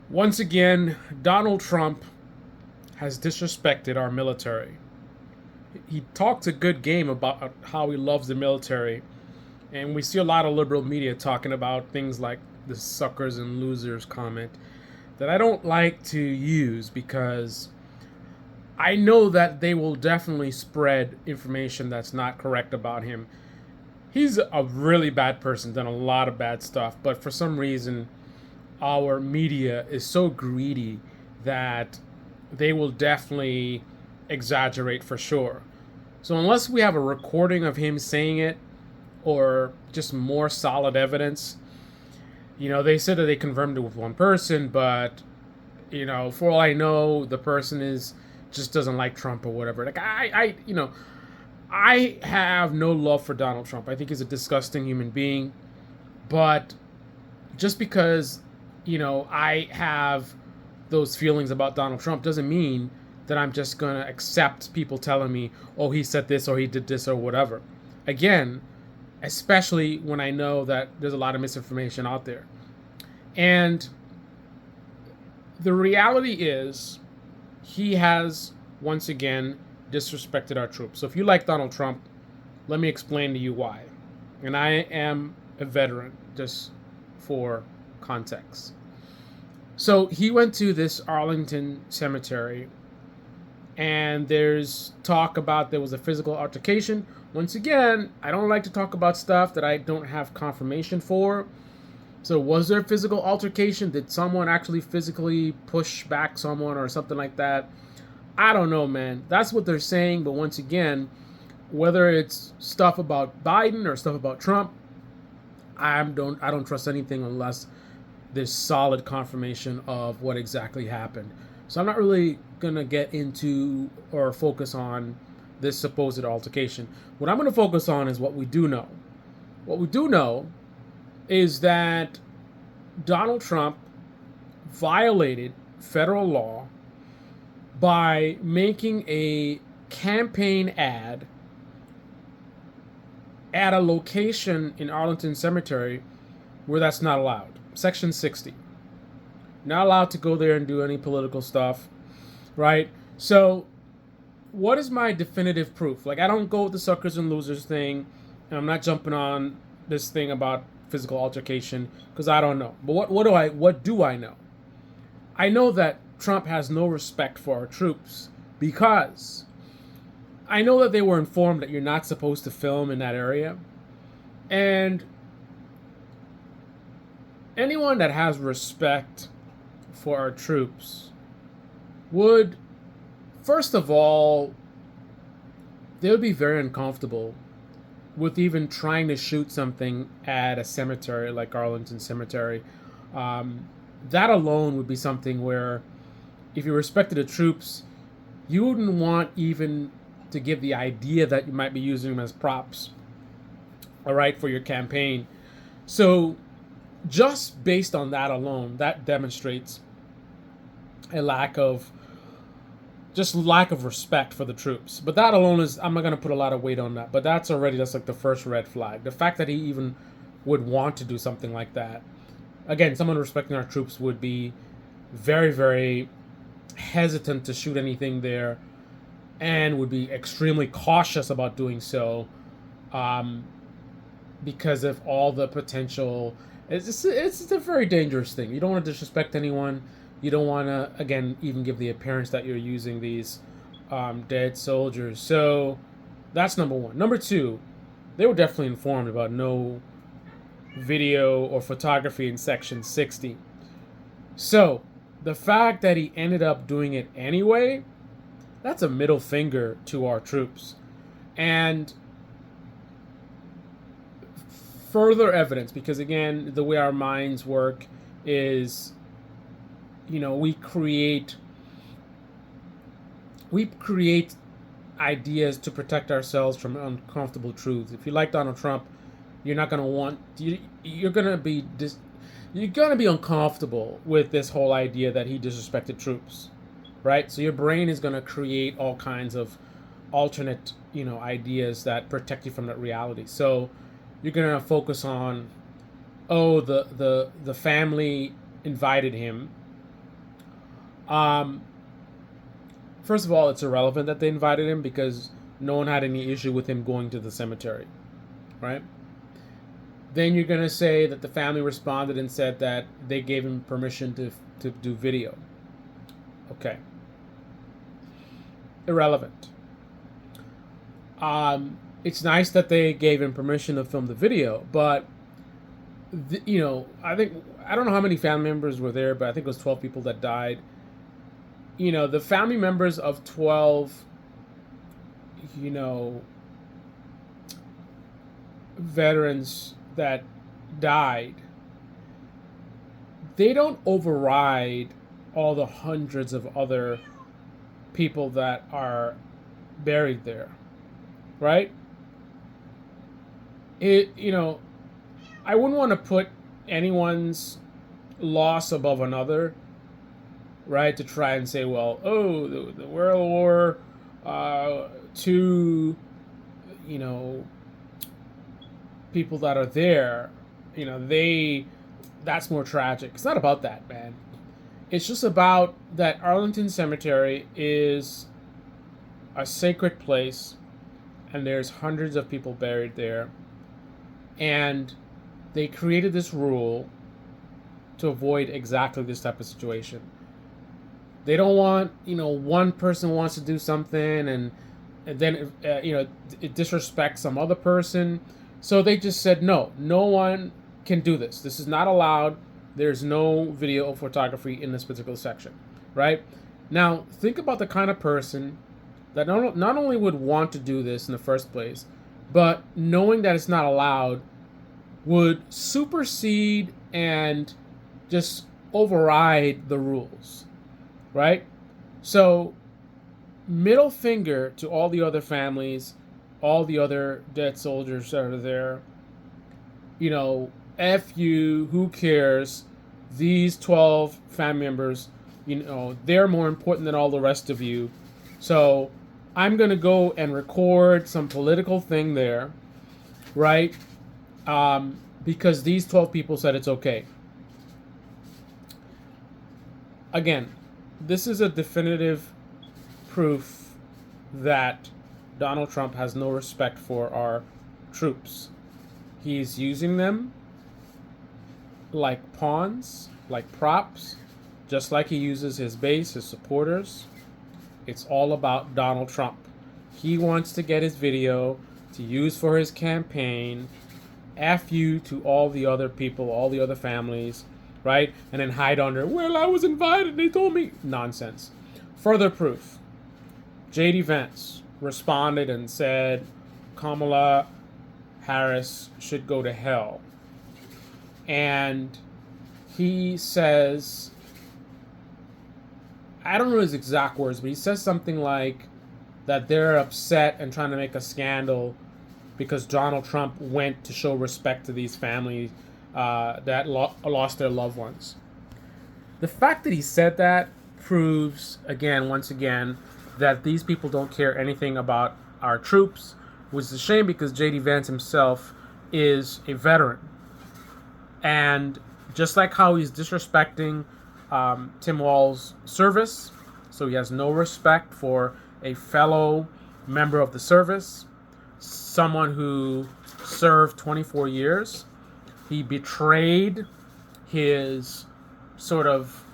Once again, Donald Trump has disrespected our military. He talked a good game about how he loves the military, and we see a lot of liberal media talking about things like the suckers and losers comment that I don't like to use because I know that they will definitely spread information that's not correct about him. He's a really bad person, done a lot of bad stuff, but for some reason, our media is so greedy that they will definitely exaggerate for sure. So unless we have a recording of him saying it or just more solid evidence, they said that they confirmed it with one person, but for all I know, the person is just doesn't like Trump or whatever. Like I have no love for Donald Trump. I think he's a disgusting human being, but just because I have those feelings about Donald Trump doesn't mean that I'm just gonna accept people telling me, oh, he said this or he did this or whatever. Again, especially when I know that there's a lot of misinformation out there. And the reality is, he has once again disrespected our troops. So if you like Donald Trump, let me explain to you why. And I am a veteran, just for context. So he went to this Arlington cemetery, and there's talk about there was a physical altercation. Once again, I don't like to talk about stuff that I don't have confirmation for. So was there a physical altercation? Did someone actually physically push back someone or something like that? I don't know, man. That's what they're saying, but once again, whether it's stuff about Biden or stuff about Trump, I don't trust anything unless there's solid confirmation of what exactly happened. So I'm not really gonna get into or focus on this supposed altercation. What I'm gonna focus on is what we do know. What we do know is that Donald Trump violated federal law by making a campaign ad at a location in Arlington Cemetery where that's not allowed. Section 60. Not allowed to go there and do any political stuff, right? So, what is my definitive proof? Like, I don't go with the suckers and losers thing, and I'm not jumping on this thing about physical altercation because I don't know. But what do I know? I know that Trump has no respect for our troops because I know that they were informed that you're not supposed to film in that area. And anyone that has respect for our troops would, first of all, they would be very uncomfortable with even trying to shoot something at a cemetery like Arlington Cemetery. That alone would be something where, if you respected the troops, you wouldn't want even to give the idea that you might be using them as props, all right, for your campaign. So, just based on that alone, that demonstrates a lack of respect for the troops. But that alone is, I'm not going to put a lot of weight on that, but that's like the first red flag. The fact that he even would want to do something like that. Again, someone respecting our troops would be very, very hesitant to shoot anything there and would be extremely cautious about doing so, because of all the potential. It's a very dangerous thing. You don't want to disrespect anyone. You don't want to, again, even give the appearance that you're using these dead soldiers. So that's number one. Number two, they were definitely informed about no video or photography in Section 60. So the fact that he ended up doing it anyway, that's a middle finger to our troops. And further evidence, because again, the way our minds work is, we create ideas to protect ourselves from uncomfortable truths. If you like Donald Trump, you're not going to want you're going to be uncomfortable with this whole idea that he disrespected troops, right? So your brain is going to create all kinds of alternate, ideas that protect you from that reality. So you're going to focus on, oh, the family invited him, Um, First of all, it's irrelevant that they invited him because no one had any issue with him going to the cemetery, right? Then you're going to say that the family responded and said that they gave him permission to do video. Okay. Irrelevant. It's nice that they gave him permission to film the video, but I don't know how many family members were there, but I think it was 12 people that died. The family members of 12, veterans that died, they don't override all the hundreds of other people that are buried there, right? I wouldn't want to put anyone's loss above another, right? To try and say, well, the World War II, people that are there, that's more tragic. It's not about that, man. It's just about that Arlington Cemetery is a sacred place, and there's hundreds of people buried there, and they created this rule to avoid exactly this type of situation. They don't want, one person wants to do something and then, it disrespects some other person. So they just said, no one can do this. This is not allowed. There's no video photography in this particular section, right? Now, think about the kind of person that not only would want to do this in the first place, but knowing that it's not allowed would supersede and just override the rules, right? So, middle finger to all the other families, all the other dead soldiers that are there. F you, who cares? These 12 family members, they're more important than all the rest of you. So I'm going to go and record some political thing there, right? Because these 12 people said it's okay. Again, this is a definitive proof that Donald Trump has no respect for our troops. He's using them like pawns, like props, just like he uses his base, his supporters. It's all about Donald Trump. He wants to get his video to use for his campaign. F you to all the other people, all the other families, right? And then hide under, well, I was invited, they told me. Nonsense. Further proof. J.D. Vance responded and said Kamala Harris should go to hell. And he says, I don't know his exact words, but he says something like that they're upset and trying to make a scandal because Donald Trump went to show respect to these families that lost their loved ones. The fact that he said that proves, once again, that these people don't care anything about our troops, which is a shame because J.D. Vance himself is a veteran. And just like how he's disrespecting Tim Walz's service, so he has no respect for a fellow member of the service, someone who served 24 years. He betrayed his sort of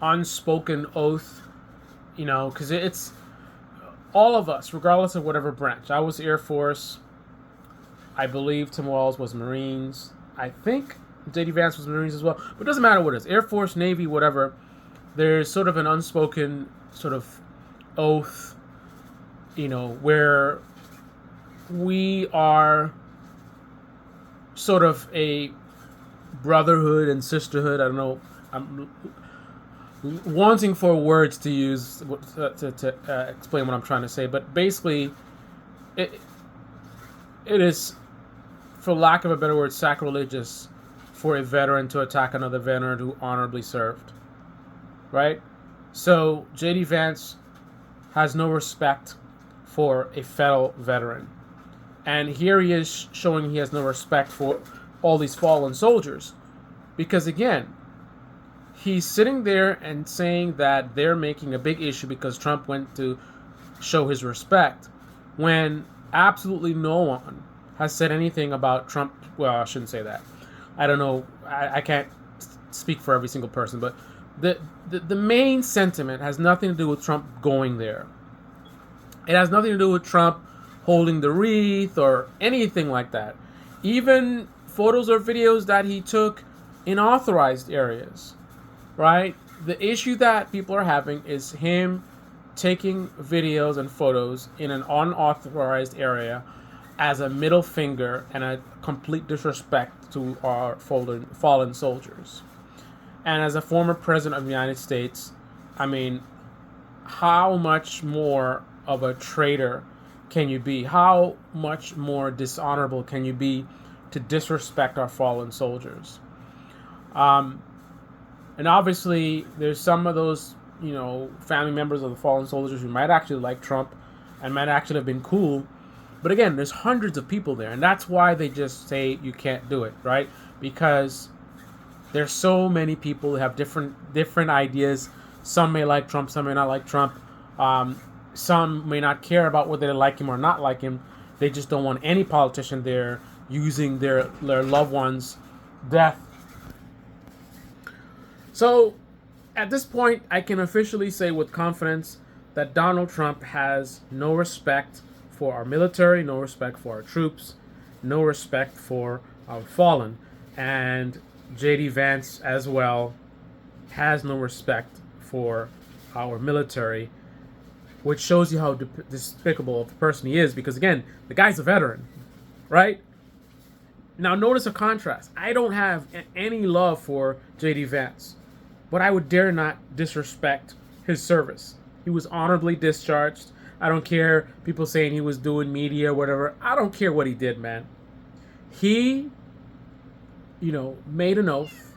unspoken oath, because it's all of us, regardless of whatever branch. I was Air Force. I believe Tim Walz was Marines. I think J.D. Vance was Marines as well. But it doesn't matter what it is. Air Force, Navy, whatever. There's sort of an unspoken sort of oath, where we are sort of a brotherhood and sisterhood. I don't know. I'm wanting for words to use to explain what I'm trying to say, but basically, it is, for lack of a better word, sacrilegious for a veteran to attack another veteran who honorably served, right? So J.D. Vance has no respect for a fellow veteran, and here he is showing he has no respect for all these fallen soldiers, because again, he's sitting there and saying that they're making a big issue because Trump went to show his respect, when absolutely no one has said anything about Trump. Well, I shouldn't say that. I don't know. I can't speak for every single person, but the main sentiment has nothing to do with Trump going there. It has nothing to do with Trump holding the wreath or anything like that. Even photos or videos that he took in authorized areas, right? The issue that people are having is him taking videos and photos in an unauthorized area as a middle finger and a complete disrespect to our fallen soldiers. And as a former president of the United States, I mean, how much more of a traitor can you be? How much more dishonorable can you be to disrespect our fallen soldiers? And obviously, there's some of those, family members of the fallen soldiers who might actually like Trump and might actually have been cool. But again, there's hundreds of people there, and that's why they just say you can't do it, right? Because there's so many people who have different ideas. Some may like Trump, some may not like Trump. Some may not care about whether they like him or not like him. They just don't want any politician there using their loved ones' death. So, at this point, I can officially say with confidence that Donald Trump has no respect for our military, no respect for our troops, no respect for our fallen. And J.D. Vance, as well, has no respect for our military, which shows you how despicable of a person he is, because, again, the guy's a veteran, right? Now, notice a contrast. I don't have any love for J.D. Vance, but I would dare not disrespect his service. He was honorably discharged. I don't care people saying he was doing media or whatever. I don't care what he did, man. He, made an oath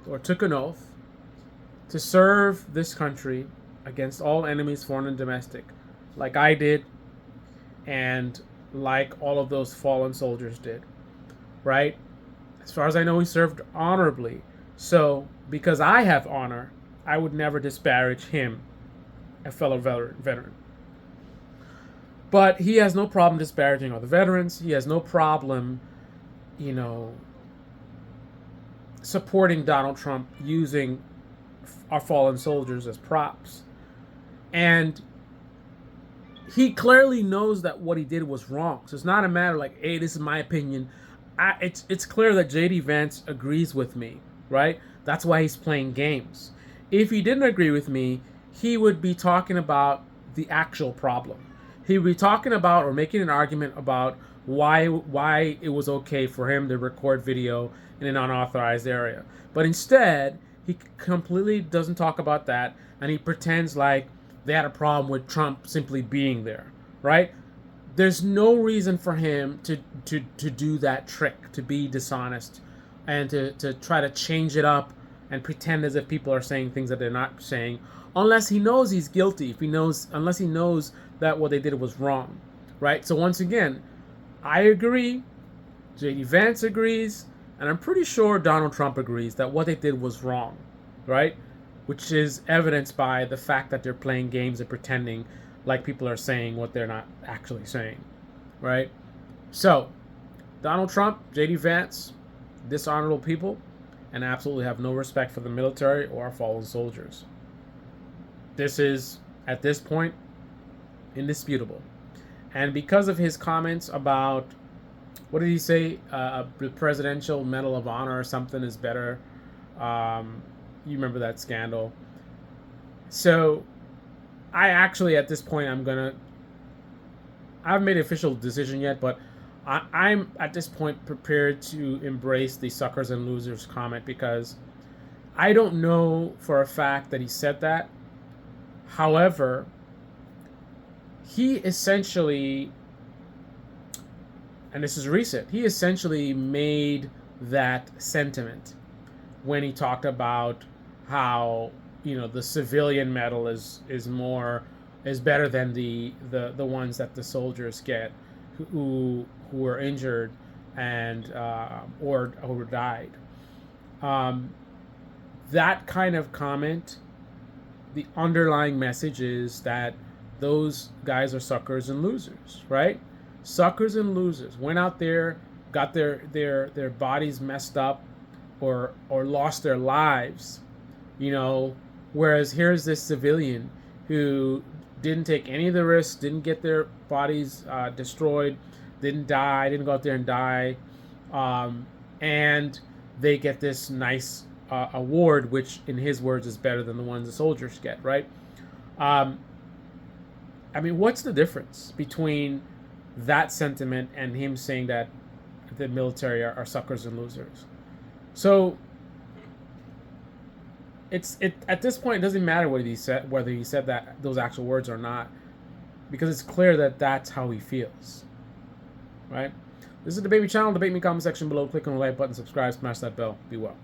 or took an oath to serve this country against all enemies, foreign and domestic, like I did and like all of those fallen soldiers did, right? As far as I know, he served honorably. So, because I have honor, I would never disparage him, a fellow veteran. But he has no problem disparaging other veterans. He has no problem, supporting Donald Trump using our fallen soldiers as props. And he clearly knows that what he did was wrong. So it's not a matter like, hey, this is my opinion. It's clear that J.D. Vance agrees with me, right? That's why he's playing games. If he didn't agree with me, he would be talking about the actual problem. He would be talking about or making an argument about why it was okay for him to record video in an unauthorized area. But instead, he completely doesn't talk about that, and he pretends like they had a problem with Trump simply being there, right? There's no reason for him to do that trick, to be dishonest, and to try to change it up and pretend as if people are saying things that they're not saying, unless he knows he's guilty, unless he knows that what they did was wrong, right? So once again, I agree, J.D. Vance agrees, and I'm pretty sure Donald Trump agrees that what they did was wrong, right? Which is evidenced by the fact that they're playing games and pretending like people are saying what they're not actually saying, right? So, Donald Trump, J.D. Vance, dishonorable people, and absolutely have no respect for the military or our fallen soldiers. This is, at this point, indisputable. And because of his comments about, what did he say? The Presidential Medal of Honor or something is better. You remember that scandal. So, I actually, at this point, I haven't made an official decision yet, but I'm, at this point, prepared to embrace the suckers and losers comment, because I don't know for a fact that he said that. However, he essentially, and this is recent, he essentially made that sentiment when he talked about how, the civilian medal is better than the ones that the soldiers get who were injured and or died. that kind of comment, the underlying message is that those guys are suckers and losers, right? Suckers and losers went out there, got their bodies messed up, or lost their lives, you know. Whereas here's this civilian who didn't take any of the risks, didn't get their bodies destroyed, didn't die, didn't go out there and die, and they get this nice award, which in his words is better than the ones the soldiers get, right? I mean, what's the difference between that sentiment and him saying that the military are suckers and losers? So it at this point it doesn't matter whether he said that those actual words or not, because it's clear that that's how he feels, right? This is the Debate Me channel. Debate Me comment section below. Click on the like button, subscribe, smash that bell. Be well.